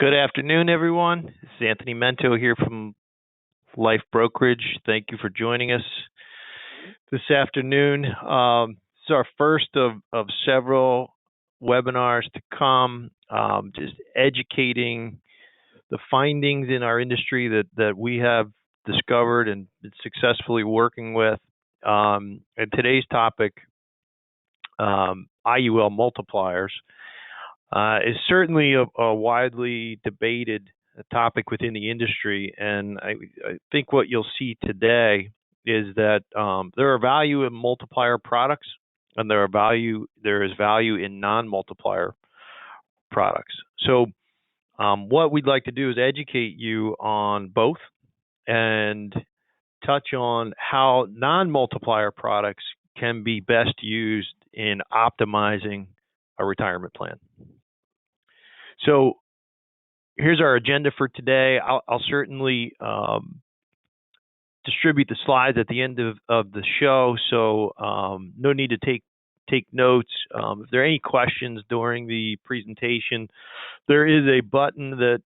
Good afternoon, everyone. This is Anthony Mento here from Life Brokerage. Thank you for joining us this afternoon. This is our first of several webinars to come, just educating the findings in our industry that we have discovered and been successfully working with. And today's topic, IUL Multipliers, is certainly a widely debated topic within the industry, and I think what you'll see today is that there are value in multiplier products, and there is value in non-multiplier products. So what we'd like to do is educate you on both and touch on how non-multiplier products can be best used in optimizing a retirement plan. So here's our agenda for today. I'll certainly distribute the slides at the end of the show, so no need to take notes. If there are any questions during the presentation, there is a button that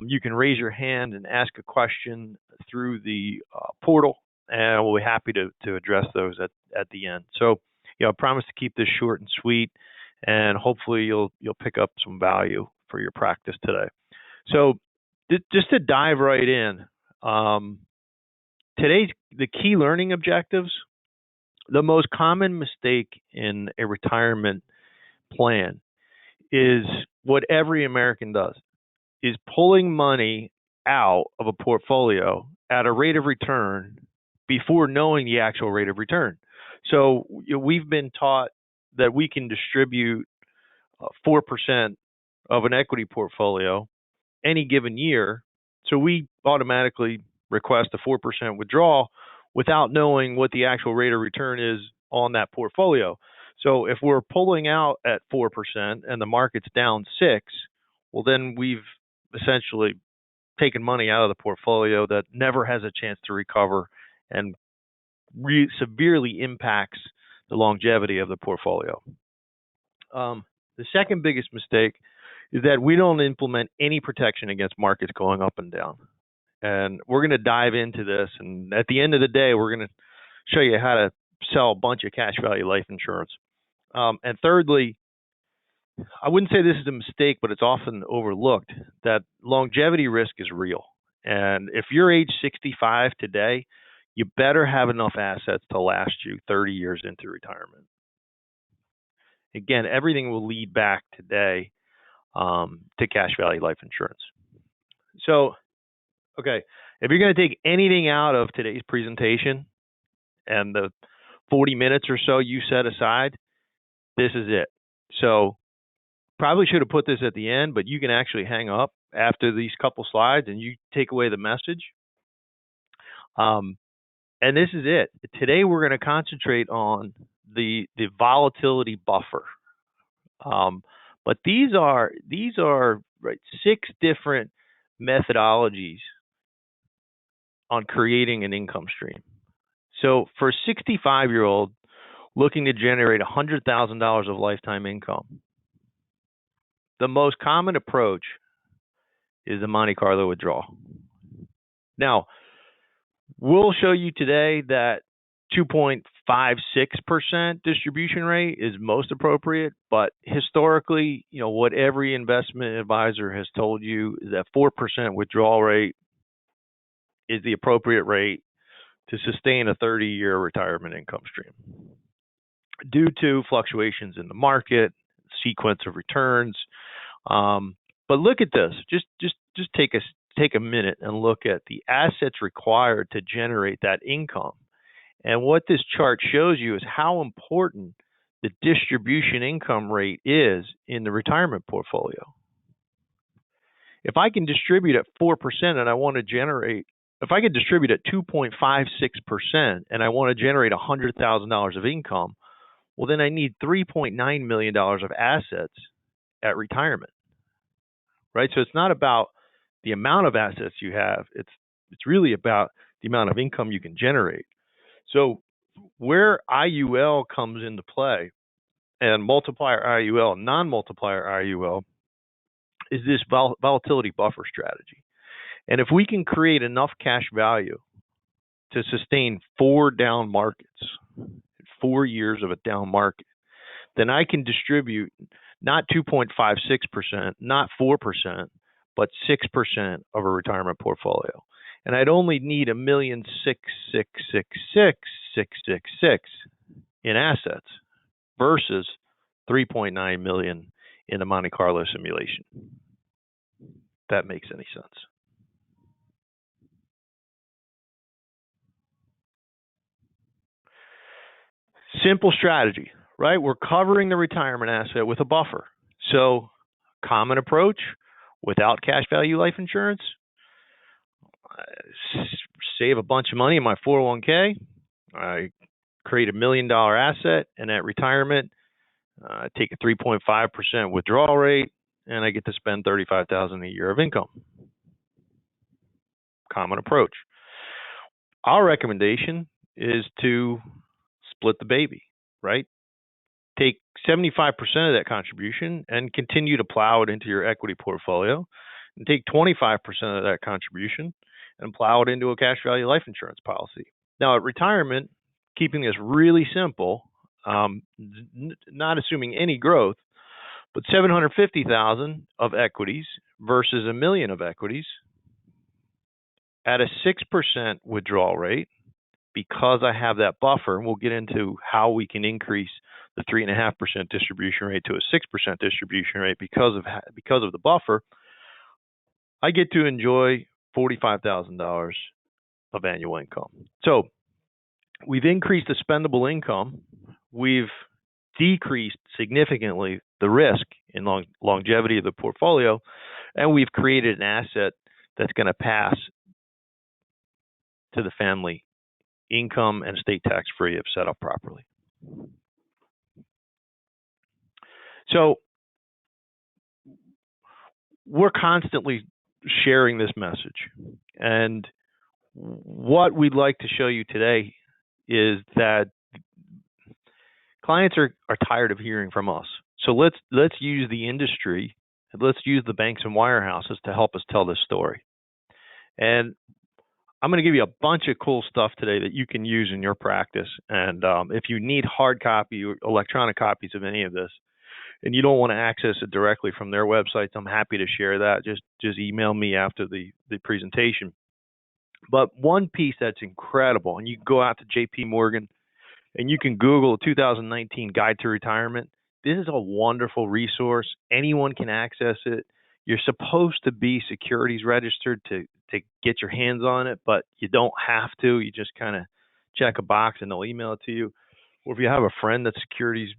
you can raise your hand and ask a question through the portal, and we'll be happy to address those at the end. So, I promise to keep this short and sweet, and hopefully you'll pick up some value for your practice today. So just to dive right in, today's the key learning objectives. The most common mistake in a retirement plan is what every American does, is pulling money out of a portfolio at a rate of return before knowing the actual rate of return. So we've been taught that we can distribute 4% of an equity portfolio any given year, so we automatically request a 4% withdrawal without knowing what the actual rate of return is on that portfolio. So if we're pulling out at 4% and the market's down 6%, well, then we've essentially taken money out of the portfolio that never has a chance to recover and severely impacts the longevity of the portfolio. The second biggest mistake is that we don't implement any protection against markets going up and down. And we're going to dive into this. And at the end of the day, we're going to show you how to sell a bunch of cash value life insurance. And thirdly, I wouldn't say this is a mistake, but it's often overlooked, that longevity risk is real. And if you're age 65 today, you better have enough assets to last you 30 years into retirement. Again, everything will lead back today to cash value life insurance. So, okay, if you're going to take anything out of today's presentation and the 40 minutes or so you set aside, this is it. So probably should have put this at the end, but you can actually hang up after these couple slides and you take away the message. And this is it. Today we're going to concentrate on the volatility buffer. But these are right, 6 different methodologies on creating an income stream. So for a 65-year-old looking to generate $100,000 of lifetime income, the most common approach is the Monte Carlo withdrawal. Now, we'll show you today that 2.56% distribution rate is most appropriate, but historically, what every investment advisor has told you is that 4% withdrawal rate is the appropriate rate to sustain a 30-year retirement income stream. Due to fluctuations in the market, sequence of returns, but look at this. Just take a minute and look at the assets required to generate that income. And what this chart shows you is how important the distribution income rate is in the retirement portfolio. If I can distribute at 4% and I want to generate, if I can distribute at 2.56% and I want to generate $100,000 of income, well, then I need $3.9 million of assets at retirement, right? So it's not about the amount of assets you have. It's really about the amount of income you can generate. So where IUL comes into play, and multiplier IUL, non-multiplier IUL, is this volatility buffer strategy. And if we can create enough cash value to sustain 4 down markets, 4 years of a down market, then I can distribute not 2.56%, not 4%, but 6% of a retirement portfolio. And I'd only need $1,666,666 in assets versus 3.9 million in a Monte Carlo simulation. If that makes any sense. Simple strategy, right? We're covering the retirement asset with a buffer. So, common approach, without cash value life insurance, save a bunch of money in my 401k. I create $1 million asset, and at retirement, take a 3.5% withdrawal rate, and I get to spend $35,000 a year of income. Common approach. Our recommendation is to split the baby, right? Take 75% of that contribution and continue to plow it into your equity portfolio, and take 25% of that contribution and plow it into a cash value life insurance policy. Now, at retirement, keeping this really simple, not assuming any growth, but $750,000 of equities versus $1 million of equities at a 6% withdrawal rate. Because I have that buffer, and we'll get into how we can increase the 3.5% distribution rate to a 6% distribution rate because of the buffer, I get to enjoy $45,000 of annual income. So we've increased the spendable income, we've decreased significantly the risk in longevity of the portfolio, and we've created an asset that's going to pass to the family income and estate tax free if set up properly. So we're constantly sharing this message, and what we'd like to show you today is that clients are tired of hearing from us. So let's use the industry, and let's use the banks and wirehouses to help us tell this story. And I'm going to give you a bunch of cool stuff today that you can use in your practice. And if you need hard copy or electronic copies of any of this, and you don't want to access it directly from their websites, I'm happy to share that. Just email me after the presentation. But one piece that's incredible, and you can go out to JP Morgan and you can Google 2019 Guide to Retirement. This is a wonderful resource. Anyone can access it. You're supposed to be securities registered to get your hands on it, but you don't have to. You just kind of check a box and they'll email it to you. Or if you have a friend that's securities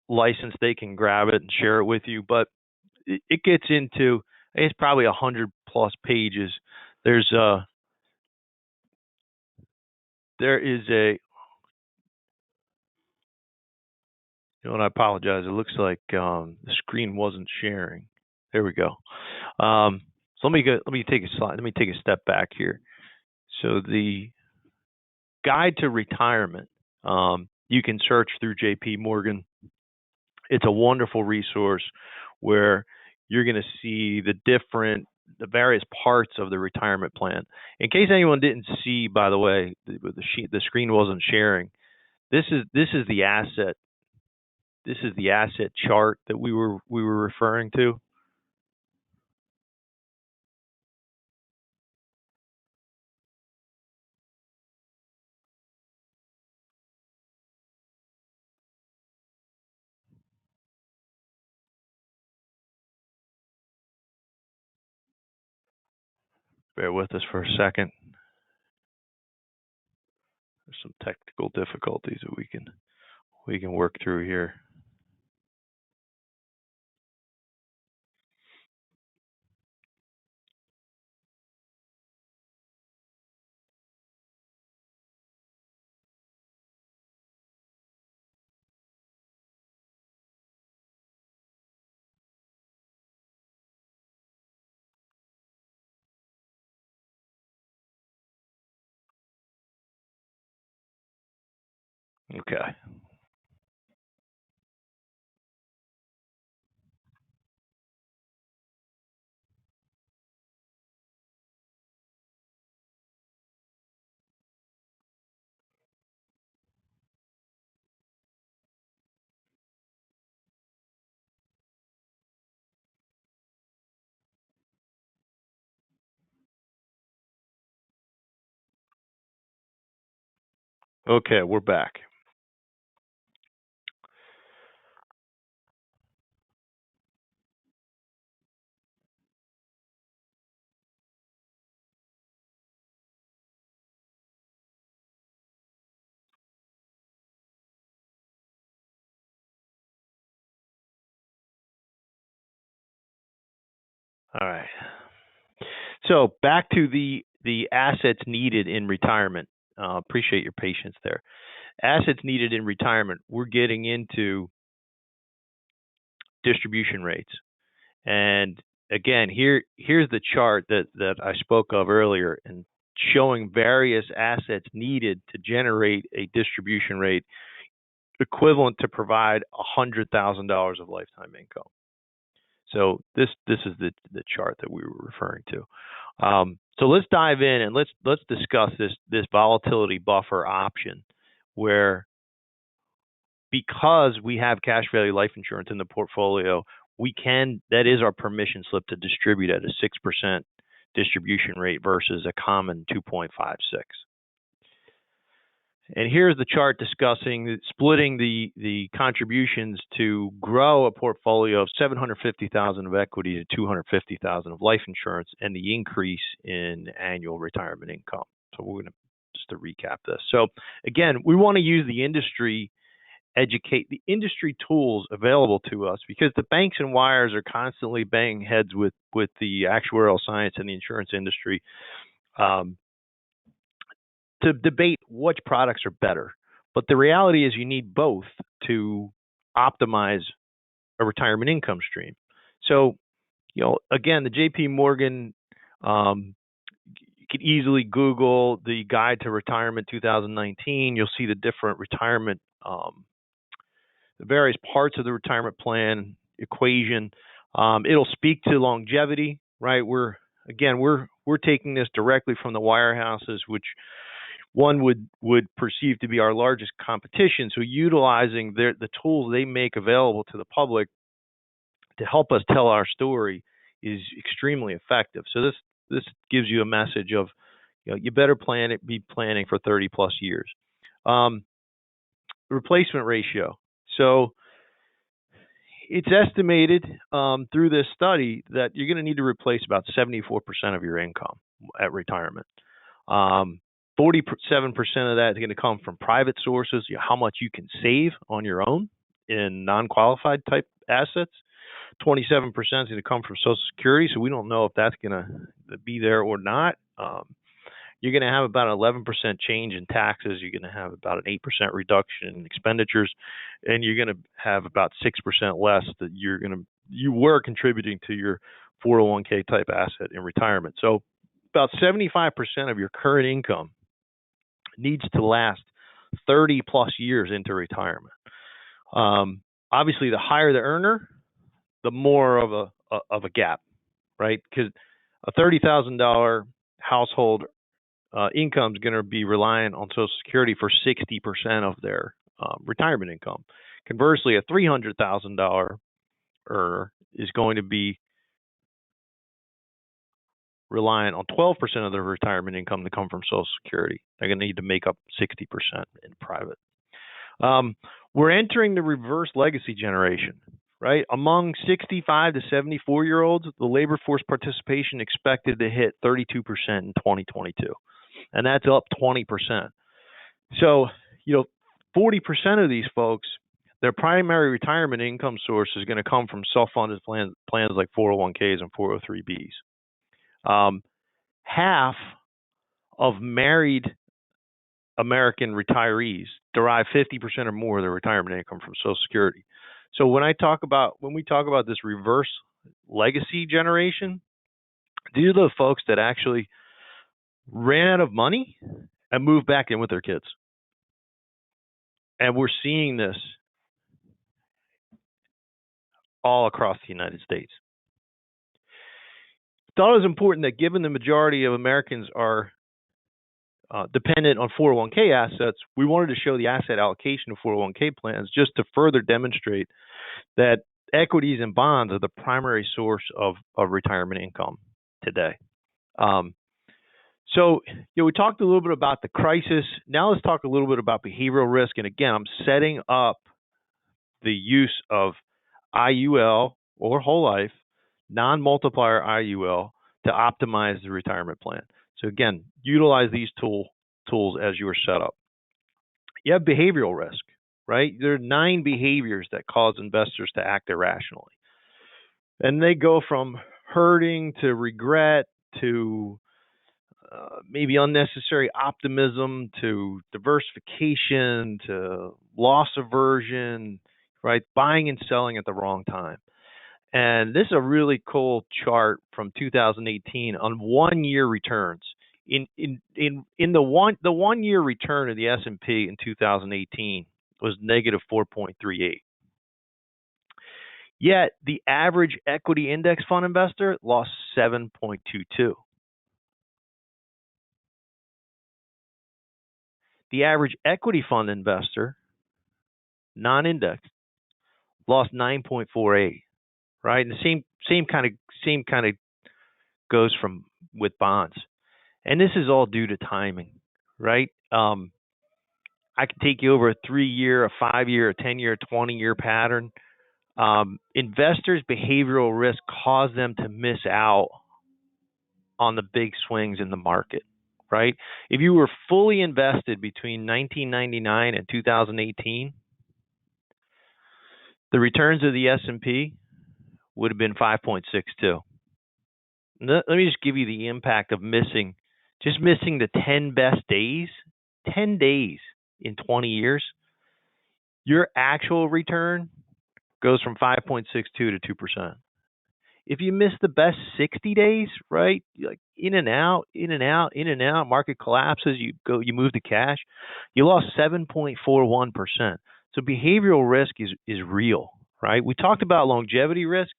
licensed, they can grab it and share it with you. But it gets into, it's probably 100+ pages. There is a, and I apologize. It looks like the screen wasn't sharing. There we go. So let me take a slide. Let me take a step back here. So the Guide to Retirement, you can search through JP Morgan. It's a wonderful resource where you're going to see the various parts of the retirement plan. In case anyone didn't see, by the way, the screen wasn't sharing. This is the asset. This is the asset chart that we were referring to. Bear with us for a second. There's some technical difficulties that we can work through here. Okay. Okay, we're back. All right. So back to the assets needed in retirement. Appreciate your patience there. Assets needed in retirement. We're getting into distribution rates, and again, here's the chart that I spoke of earlier, and showing various assets needed to generate a distribution rate equivalent to provide $100,000 of lifetime income. So this is the chart that we were referring to. So let's dive in and let's discuss this volatility buffer option, where because we have cash value life insurance in the portfolio, that is our permission slip to distribute at a 6% distribution rate versus a common 2.56. And here's the chart discussing splitting the contributions to grow a portfolio of $750,000 of equity to $250,000 of life insurance, and the increase in annual retirement income. So we're going to just to recap this. So again, we want to use the industry tools available to us, because the banks and wires are constantly banging heads with the actuarial science and the insurance industry. To debate which products are better. But the reality is you need both to optimize a retirement income stream. So, again, the JP Morgan, you could easily Google the Guide to Retirement 2019. You'll see the different retirement, the various parts of the retirement plan equation. It'll speak to longevity, right? We're taking this directly from the wirehouses, which one would perceive to be our largest competition. So utilizing the tools they make available to the public to help us tell our story is extremely effective. So this gives you a message of, you better be planning for 30 plus years. Replacement ratio. So it's estimated through this study that you're going to need to replace about 74% of your income at retirement. 47% of that is going to come from private sources, how much you can save on your own in non-qualified type assets. 27% is going to come from Social Security, so we don't know if that's going to be there or not. You're going to have about an 11% change in taxes. You're going to have about an 8% reduction in expenditures, and you're going to have about 6% less that you were contributing to your 401k type asset in retirement. So about 75% of your current income needs to last 30 plus years into retirement. Obviously, the higher the earner, the more of a gap, right? Because a $30,000 household income is going to be reliant on Social Security for 60% of their retirement income. Conversely, a $300,000 earner is going to be reliant on 12% of their retirement income to come from Social Security. They're going to need to make up 60% in private. We're entering the reverse legacy generation, right? Among 65 to 74-year-olds, the labor force participation expected to hit 32% in 2022, and that's up 20%. So, 40% of these folks, their primary retirement income source is going to come from self-funded plans like 401ks and 403bs. Half of married American retirees derive 50% or more of their retirement income from Social Security. So when we talk about this reverse legacy generation, these are the folks that actually ran out of money and moved back in with their kids. And we're seeing this all across the United States. Thought it was important that, given the majority of Americans are dependent on 401k assets, we wanted to show the asset allocation of 401k plans just to further demonstrate that equities and bonds are the primary source of retirement income today. So, we talked a little bit about the crisis. Now let's talk a little bit about behavioral risk. And again, I'm setting up the use of IUL or whole life, non-multiplier IUL to optimize the retirement plan. So again, utilize these tools as you are set up. You have behavioral risk, right? There are 9 behaviors that cause investors to act irrationally. And they go from hurting to regret to maybe unnecessary optimism to diversification to loss aversion, right? Buying and selling at the wrong time. And this is a really cool chart from 2018 on 1-year returns. In the 1-year return of the S&P in 2018 was negative 4.38. Yet the average equity index fund investor lost 7.22. The average equity fund investor, non-indexed, lost 9.48. Right, and the same kind of goes from with bonds, and this is all due to timing, right? I can take you over a 3-year, a 5-year, a 10-year, a 20-year pattern. Investors' behavioral risk cause them to miss out on the big swings in the market, right? If you were fully invested between 1999 and 2018, the returns of the S&P would have been 5.62. Let me just give you the impact of missing the 10 best days, 10 days in 20 years. Your actual return goes from 5.62 to 2%. If you miss the best 60 days, right, like in and out, market collapses, you move to cash, you lost 7.41%. So behavioral risk is real, right? We talked about longevity risk.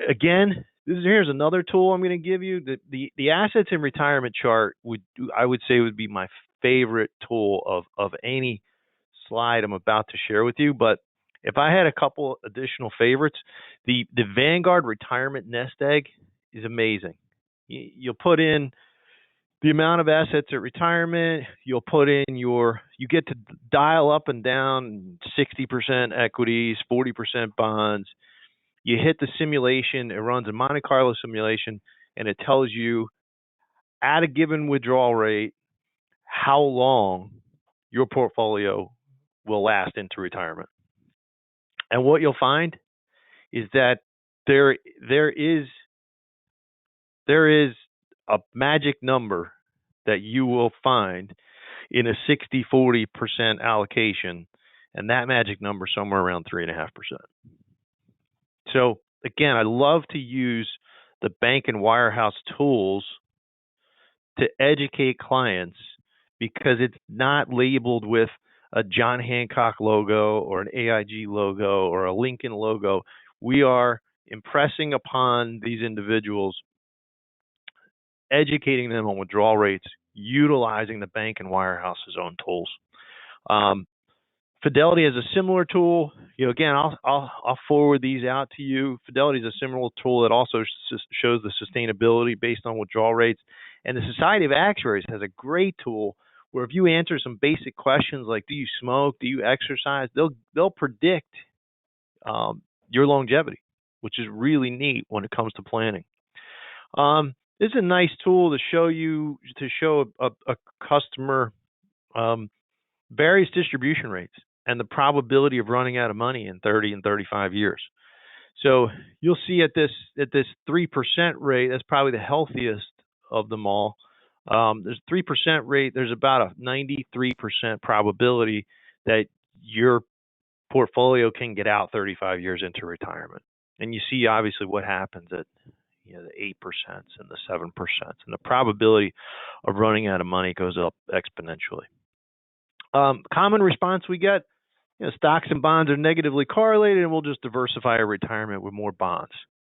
Again, here's another tool I'm going to give you. The assets in retirement chart would be my favorite tool of any slide I'm about to share with you. But if I had a couple additional favorites, the Vanguard retirement nest egg is amazing. You'll put in the amount of assets at retirement. You'll put in you get to dial up and down 60% equities, 40% bonds. You hit the simulation, it runs a Monte Carlo simulation, and it tells you at a given withdrawal rate how long your portfolio will last into retirement. And what you'll find is that there is a magic number that you will find in a 60-40% allocation, and that magic number somewhere around 3.5%. So again, I love to use the bank and wirehouse tools to educate clients because it's not labeled with a John Hancock logo or an AIG logo or a Lincoln logo. We are impressing upon these individuals, educating them on withdrawal rates, utilizing the bank and wirehouse's own tools. Fidelity is a similar tool. Again, I'll forward these out to you. Fidelity is a similar tool that also shows the sustainability based on withdrawal rates. And the Society of Actuaries has a great tool where if you answer some basic questions like, do you smoke, do you exercise, they'll predict your longevity, which is really neat when it comes to planning. This is a nice tool to show a customer various distribution rates and the probability of running out of money in 30 and 35 years. So you'll see at this 3% rate, that's probably the healthiest of them all. There's 3% rate. There's about a 93% probability that your portfolio can get out 35 years into retirement. And you see obviously what happens at the 8% and the 7%, and the probability of running out of money goes up exponentially. Common response we get, stocks and bonds are negatively correlated, and we'll just diversify our retirement with more bonds.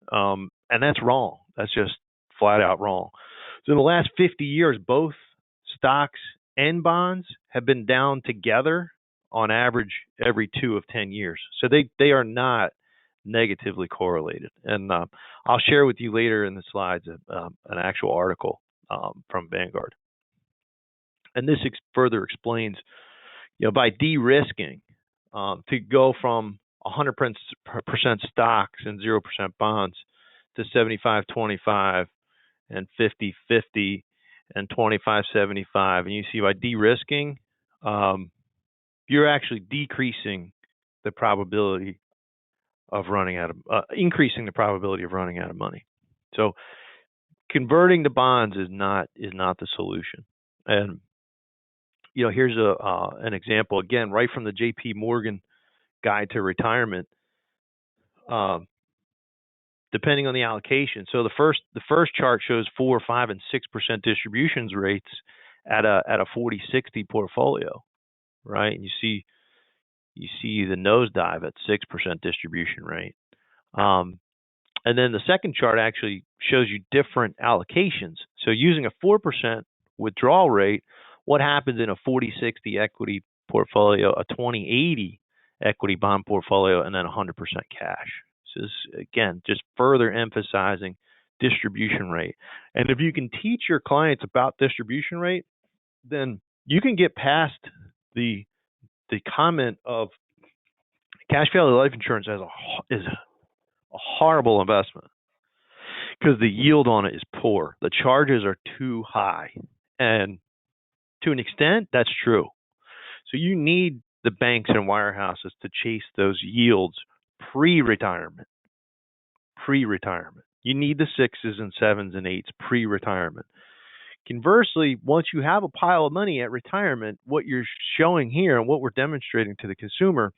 And that's wrong. That's just flat out wrong. So in the last 50 years, both stocks and bonds have been down together on average every 2 of 10 years. So they are not negatively correlated. And I'll share with you later in the slides an actual article from Vanguard. And this further explains, by de-risking, to go from 100% stocks and 0% bonds to 75-25 and 50-50 and 25-75. And you see, by de-risking, you're actually decreasing the probability of increasing the probability of running out of money. So converting to bonds is not the solution. And here's an example, again, right from the J.P. Morgan Guide to Retirement. Depending on the allocation. So the first chart shows 4, 5, and 6% distributions rates at a 40-60 portfolio, right? And you see the nosedive at 6% distribution rate. And then the second chart actually shows you different allocations. So using a 4% withdrawal rate, what happens in a 40-60 equity portfolio, a 20-80 equity bond portfolio, and then 100% cash. So this, again, just further emphasizing distribution rate. And if you can teach your clients about distribution rate, then you can get past the comment of cash value life insurance is a horrible investment because the yield on it is poor. The charges are too high. And to an extent, that's true. So you need the banks and wirehouses to chase those yields pre-retirement. You need the 6s and 7s and 8s pre-retirement. Conversely, once you have a pile of money at retirement, what you're showing here and what we're demonstrating to the consumer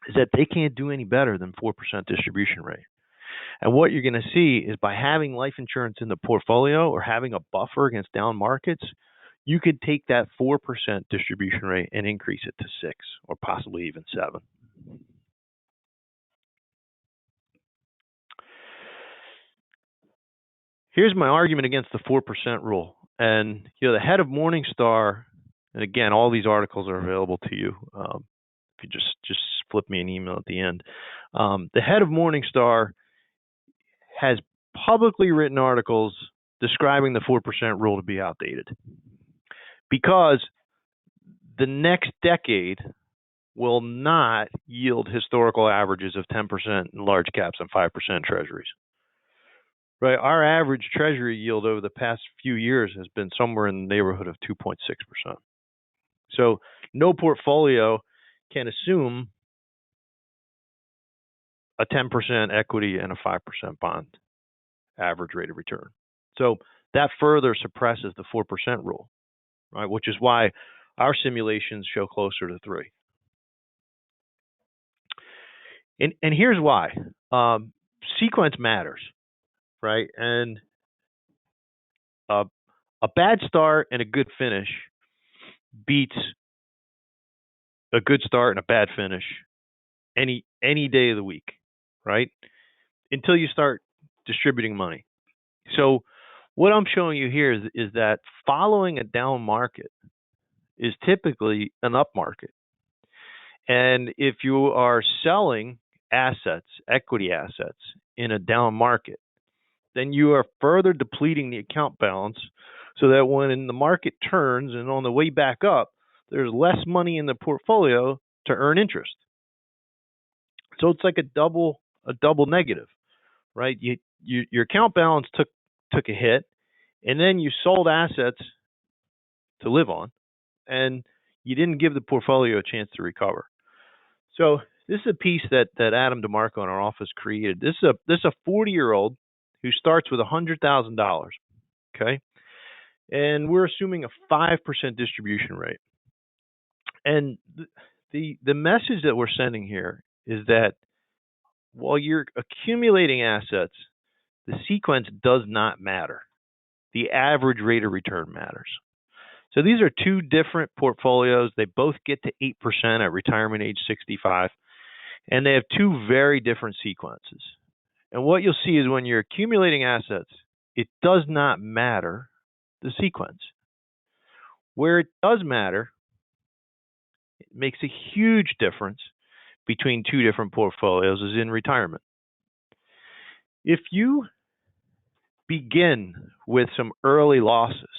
is that they can't do any better than 4% distribution rate. And what you're going to see is by having life insurance in the portfolio or having a buffer against down markets, you could take that 4% distribution rate and increase it to 6 or possibly even 7. Here's my argument against the 4% rule. And the head of Morningstar, and again, all these articles are available to you. If you just flip me an email at the end. The head of Morningstar has publicly written articles describing the 4% rule to be outdated because the next decade will not yield historical averages of 10% in large caps and 5% treasuries. Right, our average treasury yield over the past few years has been somewhere in the neighborhood of 2.6%. So no portfolio can assume a 10% equity and a 5% bond average rate of return. So that further suppresses the 4% rule, right? Which is why our simulations show closer to 3. And here's why. Sequence matters. Right, and a bad start and a good finish beats a good start and a bad finish any day of the week, right? Until you start distributing money. So what I'm showing you here is that following a down market is typically an up market, and if you are selling assets, equity assets, in a down market, then you are further depleting the account balance so that when the market turns and on the way back up, there's less money in the portfolio to earn interest. So it's like a double negative, right? Your account balance took a hit, and then you sold assets to live on, and you didn't give the portfolio a chance to recover. So this is a piece that Adam DeMarco in our office created. This is a 40-year-old who starts with $100,000, okay? And we're assuming a 5% distribution rate. And the message that we're sending here is that while you're accumulating assets, the sequence does not matter. The average rate of return matters. So these are two different portfolios. They both get to 8% at retirement age 65, and they have two very different sequences. And what you'll see is when you're accumulating assets, it does not matter the sequence. Where it does matter, it makes a huge difference between two different portfolios is in retirement. If you begin with some early losses,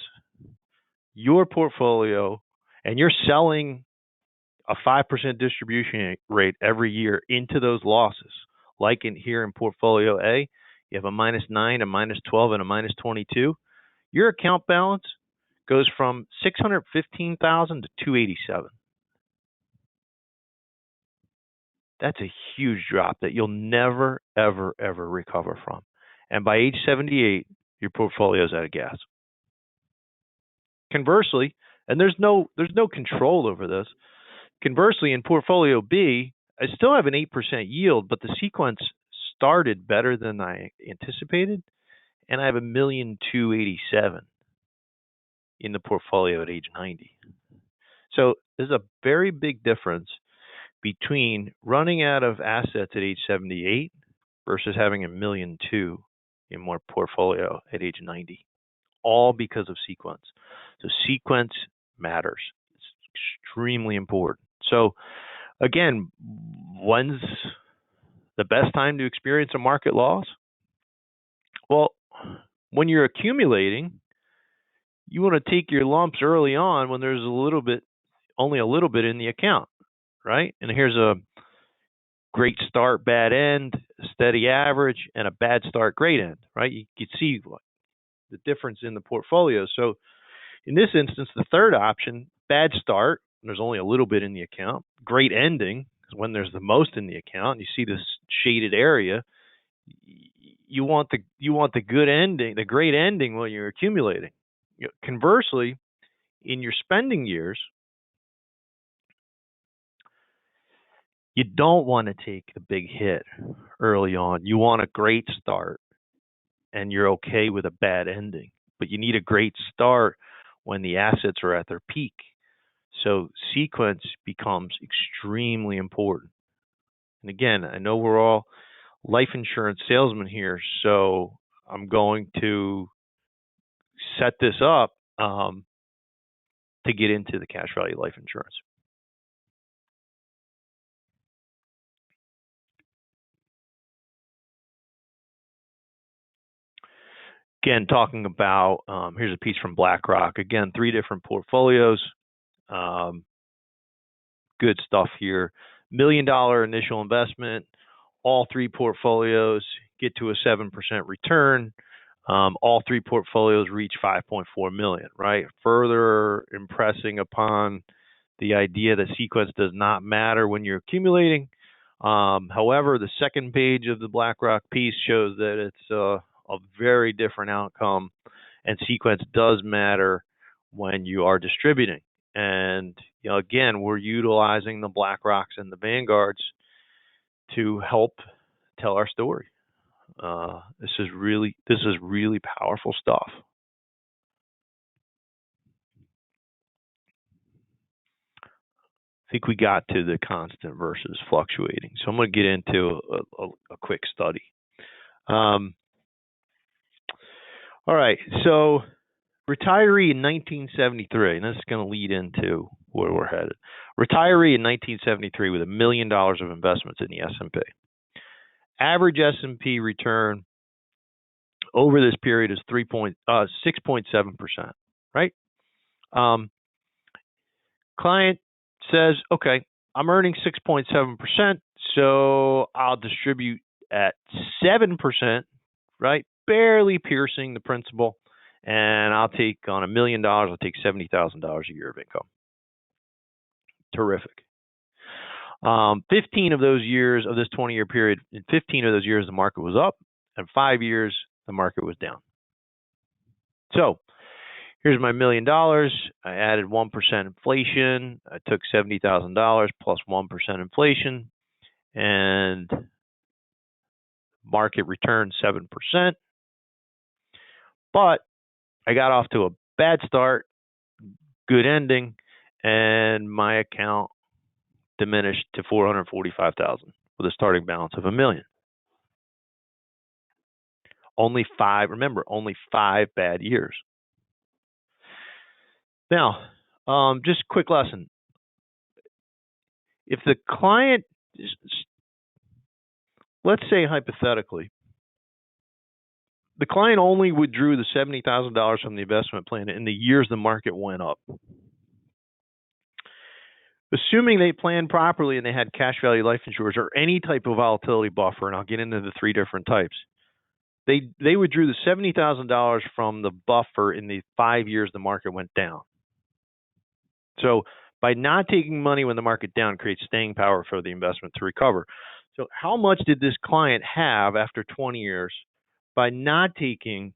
your portfolio, and you're selling a 5% distribution rate every year into those losses, like in here in portfolio A, you have a -9, a -12, and a -22. Your account balance goes from $615,000 to $287,000. That's a huge drop that you'll never, ever, ever recover from. And by age 78, your portfolio's out of gas. Conversely, and there's no control over this. Conversely, in portfolio B, I still have an 8% yield, but the sequence started better than I anticipated, and I have $1,287,000 in the portfolio at age 90. So there's a very big difference between running out of assets at age 78 versus having $1,200,000 in more portfolio at age 90, all because of sequence. So sequence matters. It's extremely important. So again, when's the best time to experience a market loss? Well, when you're accumulating, you want to take your lumps early on when there's only a little bit in the account, right? And here's a great start, bad end, steady average, and a bad start, great end, right? You can see the difference in the portfolio. So in this instance, the third option, bad start, there's only a little bit in the account. Great ending is when there's the most in the account. You see this shaded area. You want the good ending, the great ending when you're accumulating. Conversely, in your spending years, you don't want to take the big hit early on. You want a great start, and you're okay with a bad ending. But you need a great start when the assets are at their peak. So sequence becomes extremely important. And again, I know we're all life insurance salesmen here, so I'm going to set this up to get into the cash value life insurance. Again, talking about, here's a piece from BlackRock. Again, 3 different portfolios. Good stuff here. $1 million initial investment. All 3 portfolios get to a 7% return. All 3 portfolios reach 5.4 million, right? Further impressing upon the idea that sequence does not matter when you're accumulating. However, the second page of the BlackRock piece shows that it's a very different outcome, and sequence does matter when you are distributing. And again, we're utilizing the BlackRocks and the Vanguards to help tell our story. This is really powerful stuff. I think we got to the constant versus fluctuating. So I'm going to get into a quick study. All right, so retiree in 1973, and this is going to lead into where we're headed. Retiree in 1973 with $1 million of investments in the S&P. Average S&P return over this period is 6.7%, right? Client says, okay, I'm earning 6.7%, so I'll distribute at 7%, right? Barely piercing the principal, and I'll take on $1 million, I'll take $70,000 a year of income. Terrific. 15 of those years of this 20-year period, in 15 of those years, the market was up, and 5 years, the market was down. So here's my $1 million. I added 1% inflation. I took $70,000 plus 1% inflation, and market returned 7%. But I got off to a bad start, good ending, and my account diminished to $445,000 with a starting balance of $1 million. Only 5 bad years. Now, just a quick lesson. If the client, let's say hypothetically, the client only withdrew the $70,000 from the investment plan in the years the market went up. Assuming they planned properly and they had cash value life insurance or any type of volatility buffer, and I'll get into the three different types, they withdrew the $70,000 from the buffer in the 5 years the market went down. So by not taking money when the market down creates staying power for the investment to recover. So how much did this client have after 20 years by not taking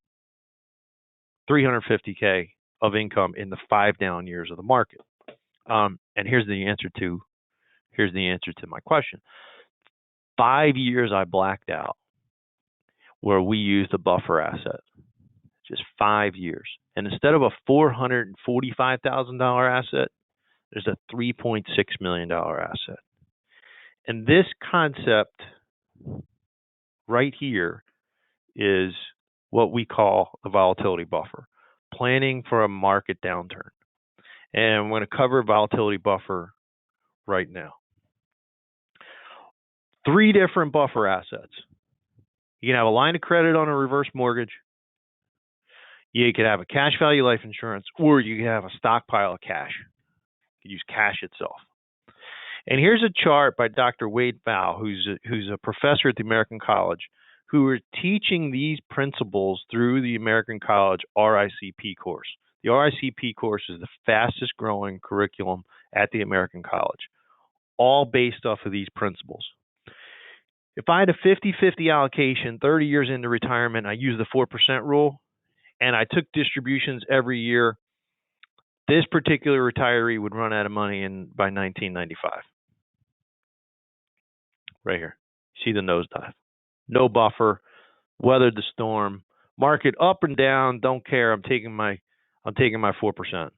$350K of income in the 5 down years of the market? And here's the answer to my question. 5 years I blacked out where we used a buffer asset, just 5 years. And instead of a $445,000 asset, there's a $3.6 million asset. And this concept right here is what we call a volatility buffer, planning for a market downturn. And I'm going to cover volatility buffer right now. 3 different buffer assets. You can have a line of credit on a reverse mortgage. You could have a cash value life insurance, or you could have a stockpile of cash. You could use cash itself. And here's a chart by Dr. Wade Pfau, who's a professor at the American College, who are teaching these principles through the American College RICP course. The RICP course is the fastest growing curriculum at the American College, all based off of these principles. If I had a 50-50 allocation 30 years into retirement, I used the 4% rule, and I took distributions every year, this particular retiree would run out of money by 1995. Right here. See the nosedive. No buffer, weathered the storm, market up and down, don't care, I'm taking my 4%.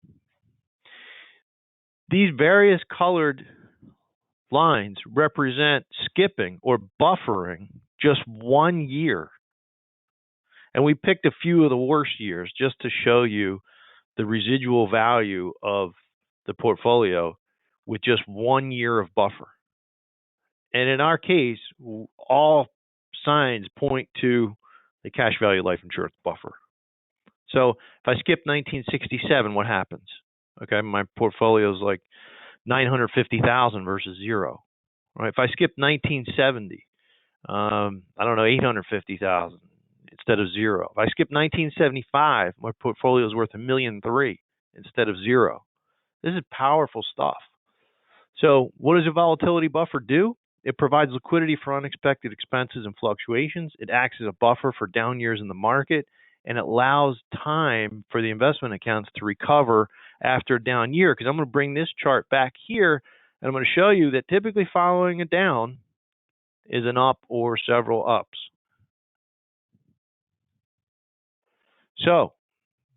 These various colored lines represent skipping or buffering just 1 year. And we picked a few of the worst years just to show you the residual value of the portfolio with just 1 year of buffer. And in our case, all signs point to the cash value life insurance buffer. So if I skip 1967, what happens? Okay, my portfolio is like 950,000 versus zero. Right? If I skip 1970, I don't know, 850,000 instead of zero. If I skip 1975, my portfolio is worth $1.3 million instead of zero. This is powerful stuff. So what does a volatility buffer do? It provides liquidity for unexpected expenses and fluctuations. It acts as a buffer for down years in the market, and it allows time for the investment accounts to recover after a down year. Because I'm going to bring this chart back here, and I'm going to show you that typically following a down is an up or several ups. So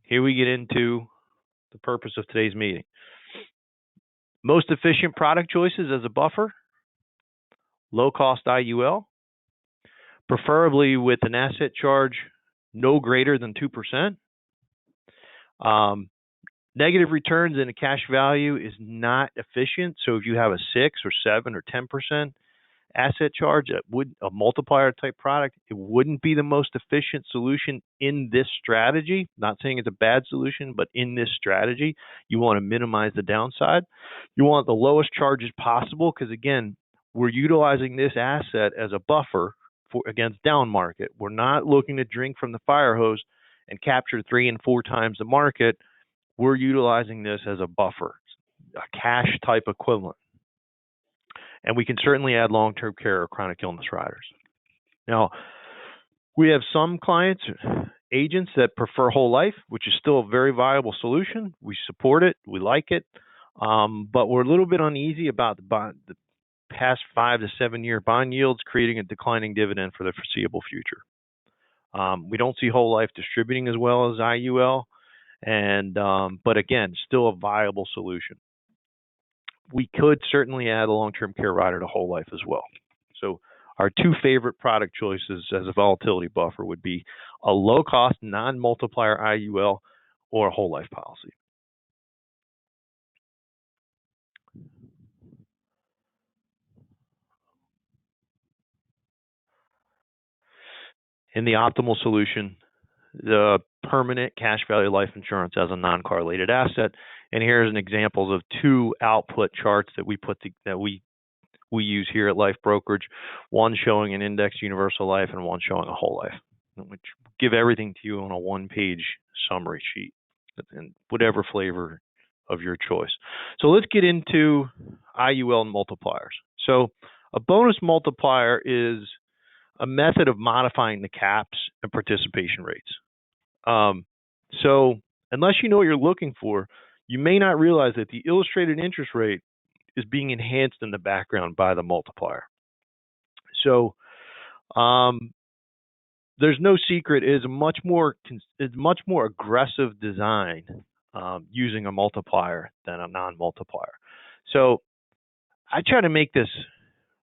here we get into the purpose of today's meeting. Most efficient product choices as a buffer: low-cost IUL, preferably with an asset charge no greater than 2%. Negative returns in a cash value is not efficient. So if you have a 6 or 7 or 10% asset charge, a multiplier type product, it wouldn't be the most efficient solution in this strategy. Not saying it's a bad solution, but in this strategy, you want to minimize the downside. You want the lowest charges possible because, again, we're utilizing this asset as a buffer against down market. We're not looking to drink from the fire hose and capture 3 and 4 times the market. We're utilizing this as a buffer, a cash type equivalent. And we can certainly add long-term care or chronic illness riders. Now, we have some clients, agents that prefer whole life, which is still a very viable solution. We support it. We like it. But we're a little bit uneasy about the past 5 to 7 year bond yields creating a declining dividend for the foreseeable future. We don't see whole life distributing as well as IUL, but again, still a viable solution. We could certainly add a long-term care rider to whole life as well. So our 2 favorite product choices as a volatility buffer would be a low-cost non-multiplier IUL or a whole life policy. In the optimal solution, the permanent cash value life insurance as a non-correlated asset. And here's an examples of two output charts that we use here at Life Brokerage, one showing an indexed universal life and one showing a whole life, which give everything to you on a one-page summary sheet in whatever flavor of your choice. So let's get into IUL multipliers. So a bonus multiplier is a method of modifying the caps and participation rates. So unless you know what you're looking for, you may not realize that the illustrated interest rate is being enhanced in the background by the multiplier. So there's no secret, it is a much more aggressive design using a multiplier than a non-multiplier. So I try to make this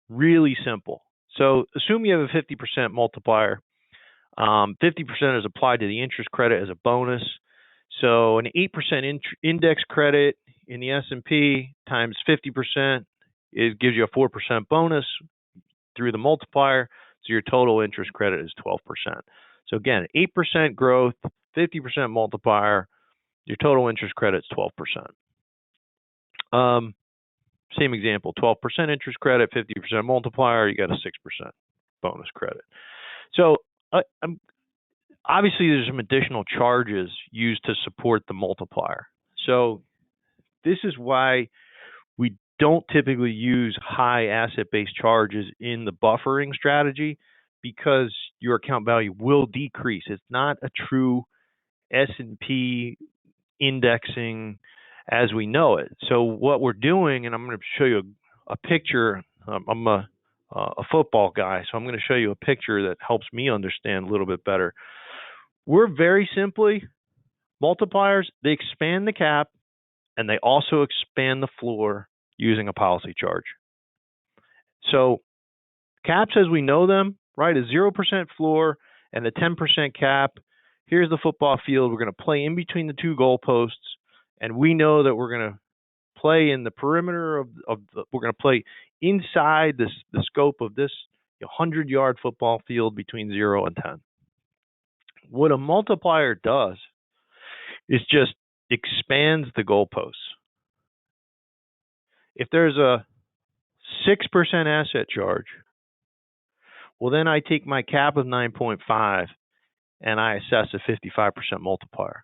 really simple. So assume you have a 50% multiplier. 50% is applied to the interest credit as a bonus. So an 8% index credit in the S&P times 50% gives you a 4% bonus through the multiplier. So your total interest credit is 12%. So again, 8% growth, 50% multiplier, your total interest credit is 12%. Same example, 12% interest credit, 50% multiplier, you got a 6% bonus credit. So obviously there's some additional charges used to support the multiplier. So this is why we don't typically use high asset-based charges in the buffering strategy, because your account value will decrease. It's not a true S&P indexing as we know it. So what we're doing, and I'm going to show you a picture. I'm a football guy, so I'm going to show you a picture that helps me understand a little bit better. We're very simply, multipliers, they expand the cap and they also expand the floor using a policy charge. So caps as we know them, right, a 0% floor and a 10% cap. Here's the football field. We're going to play in between the two goalposts, and we know that we're going to play in the perimeter we're going to play inside the scope of this 100-yard football field between 0 and 10. What a multiplier does is just expands the goalposts. If there's a 6% asset charge, well, then I take my cap of 9.5 and I assess a 55% multiplier.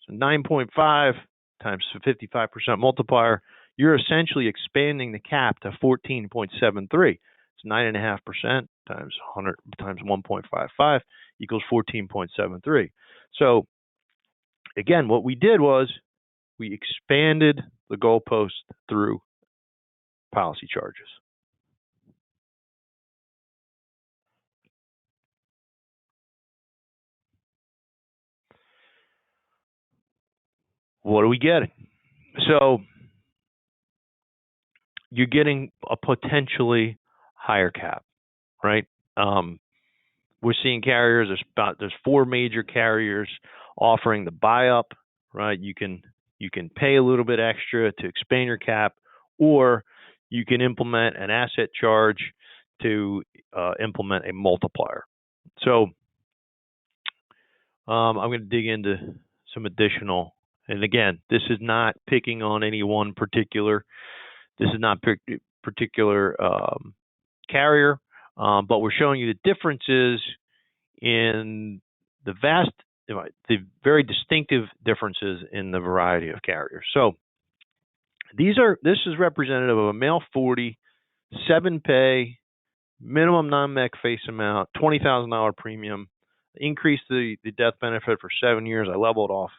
So 9.5 times 55% multiplier, you're essentially expanding the cap to 14.73. It's 9.5% times 100 times 1.55 equals 14.73. So again, what we did was we expanded the goalpost through policy charges. What are we getting? So you're getting a potentially higher cap, right? We're seeing carriers. There's 4 major carriers offering the buy up, right? You can pay a little bit extra to expand your cap, or you can implement an asset charge to implement a multiplier. So I'm going to dig into some additional. And again, this is not picking on any one particular. This is not particular carrier, but we're showing you the differences in the very distinctive differences in the variety of carriers. So this is representative of a male 40, 7-pay, minimum non-MEC face amount, $20,000 premium, increase the death benefit for 7 years. I leveled off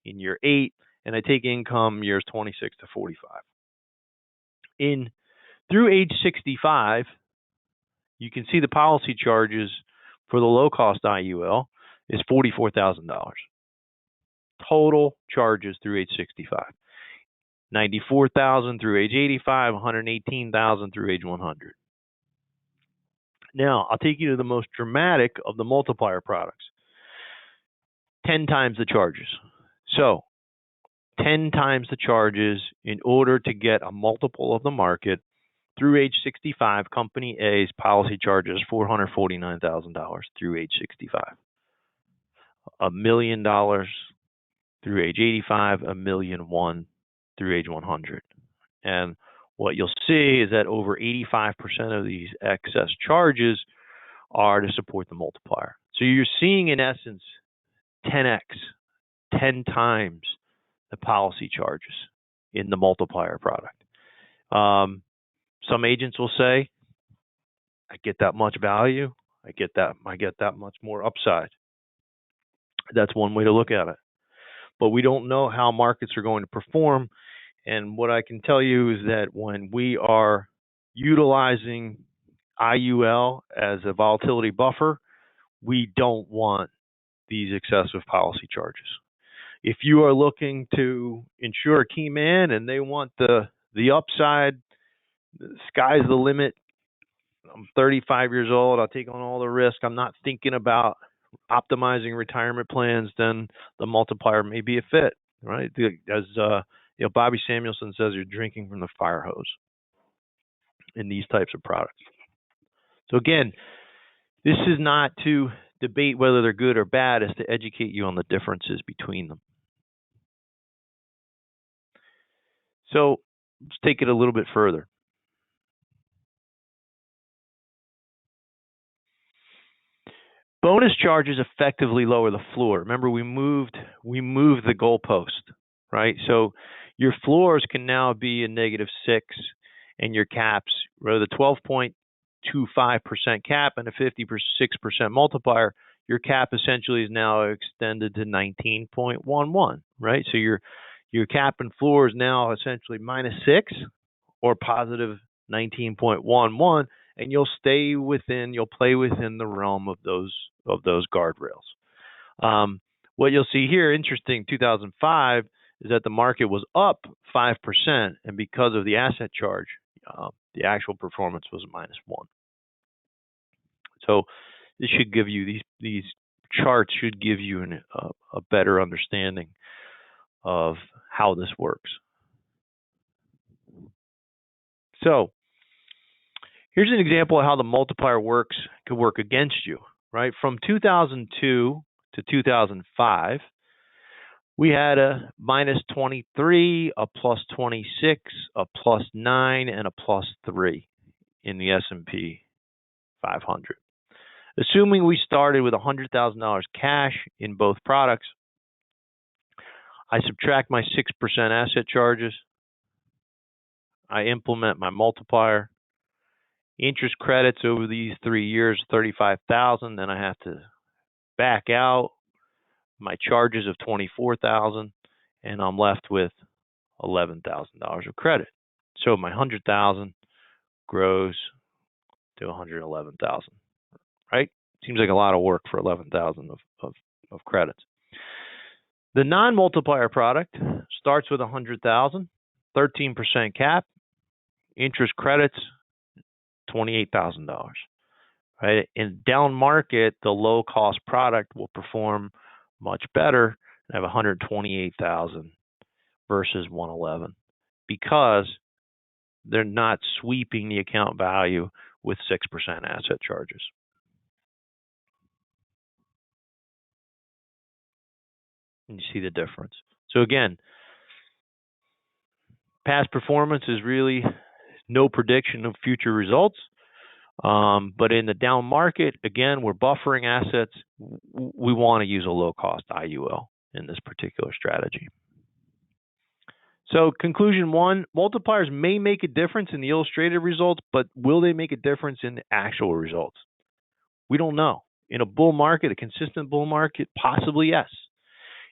in year 8, and I take income years 26 to 45. Through age 65, you can see the policy charges for the low-cost IUL is $44,000. Total charges through age 65. $94,000 through age 85, $118,000 through age 100. Now, I'll take you to the most dramatic of the multiplier products. 10 times the charges. So, 10 times the charges in order to get a multiple of the market. Through age 65, Company A's policy charges $449,000 through age 65. $1 million through age 85, $1.1 million through age 100. And what you'll see is that over 85% of these excess charges are to support the multiplier. So you're seeing, in essence, 10x, 10 times the policy charges in the multiplier product. Some agents will say, I get that much value, I get that much more upside. That's one way to look at it. But we don't know how markets are going to perform. And what I can tell you is that when we are utilizing IUL as a volatility buffer, we don't want these excessive policy charges. If you are looking to insure a key man and they want the upside, the sky's the limit. I'm 35 years old. I'll take on all the risk. I'm not thinking about optimizing retirement plans. Then the multiplier may be a fit, right? As Bobby Samuelson says, you're drinking from the fire hose in these types of products. So again, this is not to debate whether they're good or bad, it's to educate you on the differences between them. So let's take it a little bit further. Bonus charges effectively lower the floor. Remember, we moved the goalpost, right? So your floors can now be a -6, and your caps, rather the 12.25% cap and a 56% multiplier, your cap essentially is now extended to 19.11, right? So your cap and floor is now essentially -6 or positive 19.11, and you'll play within the realm of those guardrails. What you'll see here, interesting, 2005, is that the market was up 5%, and because of the asset charge, the actual performance was -1. So this should give you these charts should give you a better understanding of how this works. So here's an example of how the multiplier could work against you, right? From 2002 to 2005, we had a -23, a +26, a +9, and a +3 in the S&P 500. Assuming we started with $100,000 cash in both products, I subtract my 6% asset charges, I implement my multiplier, interest credits over these 3 years, $35,000, then I have to back out my charges of $24,000, and I'm left with $11,000 of credit. So my $100,000 grows to $111,000, right? Seems like a lot of work for $11,000 of credits. The non-multiplier product starts with $100,000, 13% cap, interest credits, $28,000. Right? In down market, the low cost product will perform much better and have $128,000 versus $111 because they're not sweeping the account value with 6% asset charges. And you see the difference. So again, past performance is really no prediction of future results. But in the down market, again, we're buffering assets. We want to use a low-cost IUL in this particular strategy. So conclusion one, multipliers may make a difference in the illustrated results, but will they make a difference in the actual results? We don't know. In a bull market, a consistent bull market, possibly yes.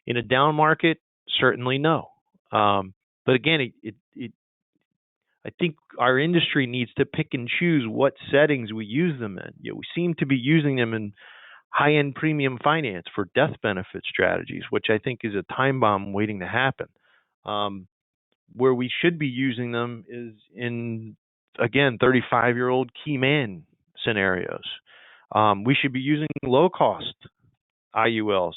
In a down market, certainly no. But again, I think our industry needs to pick and choose what settings we use them in. We seem to be using them in high-end premium finance for death benefit strategies, which I think is a time bomb waiting to happen. Where we should be using them is in, again, 35-year-old key man scenarios. We should be using low-cost IULs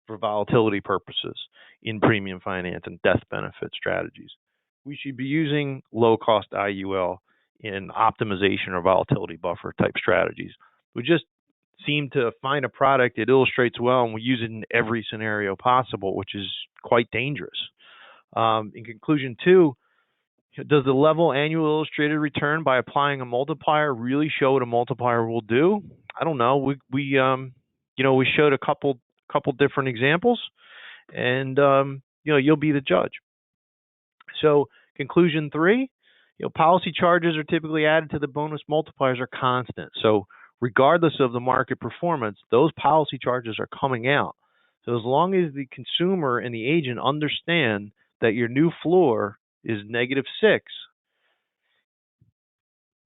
for volatility purposes in premium finance and death benefit strategies. We should be using low-cost IUL in optimization or volatility buffer type strategies. We just seem to find a product that illustrates well, and we use it in every scenario possible, which is quite dangerous. In conclusion, two, does the level annual illustrated return by applying a multiplier really show what a multiplier will do? I don't know. We showed a couple different examples, and you'll be the judge. So conclusion three, policy charges are typically added to the bonus multipliers are constant. So regardless of the market performance, those policy charges are coming out. So as long as the consumer and the agent understand that your new floor is -6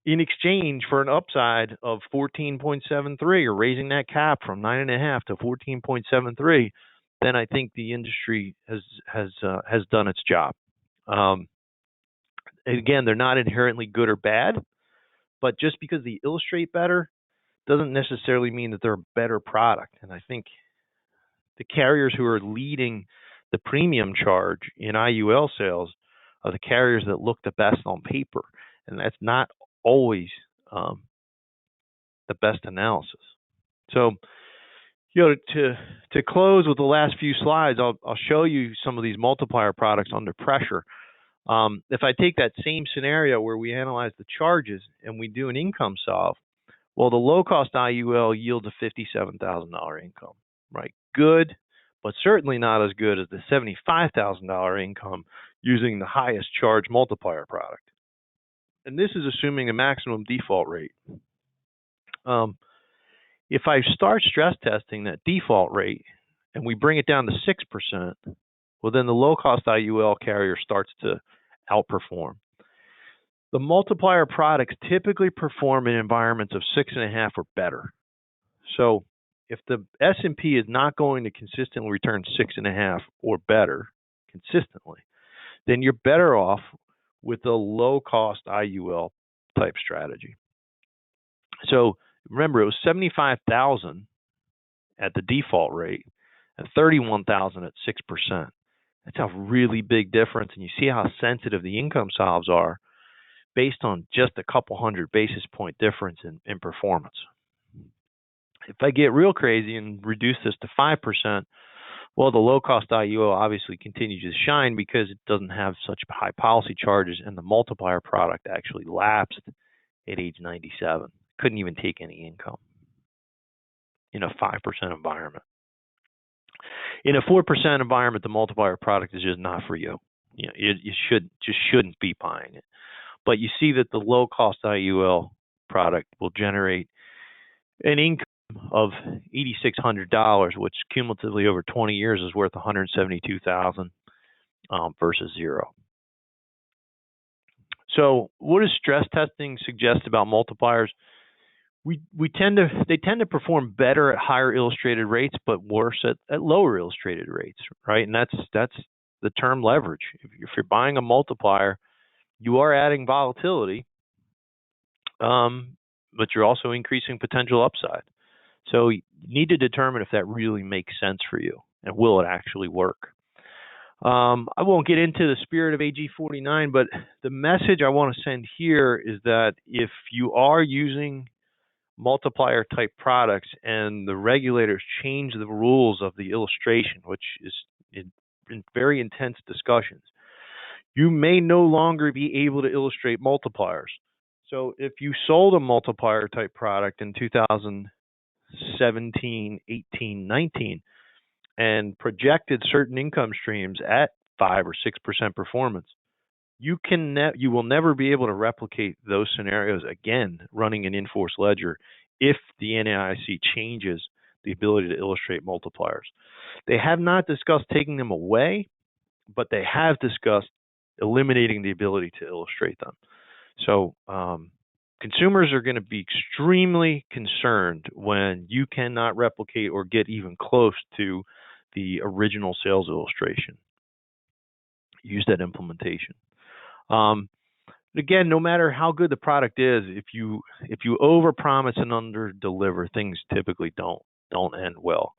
in exchange for an upside of 14.73, or raising that cap from 9.5 to 14.73, then I think the industry has done its job. Again, they're not inherently good or bad, but just because they illustrate better doesn't necessarily mean that they're a better product. And I think the carriers who are leading the premium charge in IUL sales are the carriers that look the best on paper, and that's not always the best analysis. So, to close with the last few slides, I'll show you some of these multiplier products under pressure. If I take that same scenario where we analyze the charges and we do an income solve, well, the low-cost IUL yields a $57,000 income, right? Good, but certainly not as good as the $75,000 income using the highest charge multiplier product. And this is assuming a maximum default rate. If I start stress testing that default rate and we bring it down to 6%, well, then the low-cost IUL carrier starts to outperform. The multiplier products typically perform in environments of 6.5 or better. So if the S&P is not going to consistently return 6.5 or better consistently, then you're better off with a low-cost IUL type strategy. So remember, it was 75,000 at the default rate and 31,000 at 6%. That's a really big difference, and you see how sensitive the income solves are based on just a couple hundred basis point difference in performance. If I get real crazy and reduce this to 5%, well, the low-cost IUL obviously continues to shine because it doesn't have such high policy charges, and the multiplier product actually lapsed at age 97. Couldn't even take any income in a 5% environment. In a 4% environment, the multiplier product is just not for you. You shouldn't be buying it. But you see that the low-cost IUL product will generate an income of $8,600, which cumulatively over 20 years is worth $172,000 versus zero. So, what does stress testing suggest about multipliers? They tend to perform better at higher illustrated rates, but worse at lower illustrated rates, right? And that's the term leverage. If you're buying a multiplier, you are adding volatility, but you're also increasing potential upside. So you need to determine if that really makes sense for you, and will it actually work. I won't get into the spirit of AG 49, but the message I want to send here is that if you are using multiplier type products and the regulators change the rules of the illustration, which is in very intense discussions, you may no longer be able to illustrate multipliers. So if you sold a multiplier type product in 2017, 18, 19, and projected certain income streams at 5 or 6% performance, you will never be able to replicate those scenarios again running an in-force ledger if the NAIC changes the ability to illustrate multipliers. They have not discussed taking them away, but they have discussed eliminating the ability to illustrate them. So consumers are going to be extremely concerned when you cannot replicate or get even close to the original sales illustration. Use that implementation. Again, no matter how good the product is, if you overpromise and underdeliver, things typically don't end well.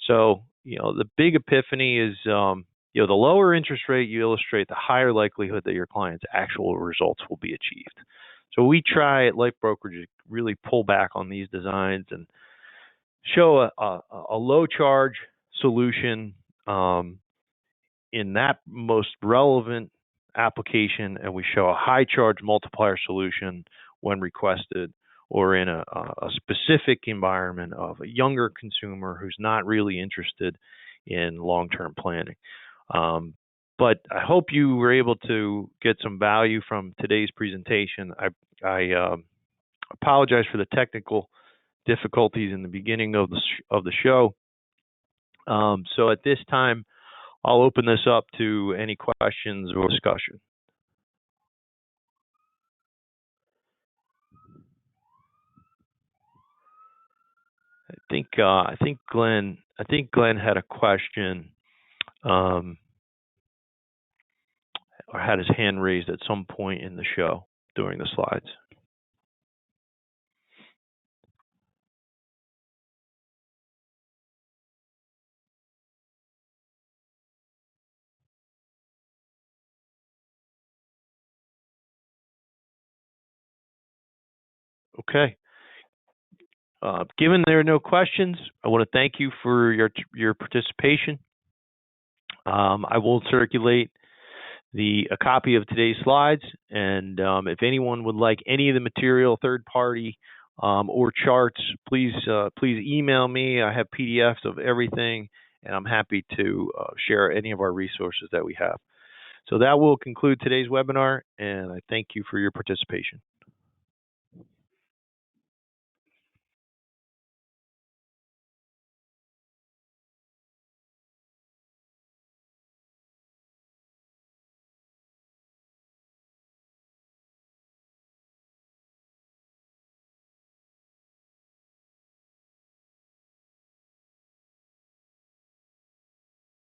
So the big epiphany is the lower interest rate you illustrate, the higher likelihood that your client's actual results will be achieved. So we try at Life Brokerage to really pull back on these designs and show a low charge solution in that most relevant application, and we show a high charge multiplier solution when requested, or in a specific environment of a younger consumer who's not really interested in long-term planning. But I hope you were able to get some value from today's presentation. I apologize for the technical difficulties in the beginning of the show. So at this time, I'll open this up to any questions or discussion. I think Glenn had a question, or had his hand raised at some point in the show during the slides. Okay. Given there are no questions, I want to thank you for your participation. I will circulate a copy of today's slides, and if anyone would like any of the material, third party or charts, please email me. I have PDFs of everything, and I'm happy to share any of our resources that we have. So that will conclude today's webinar, and I thank you for your participation.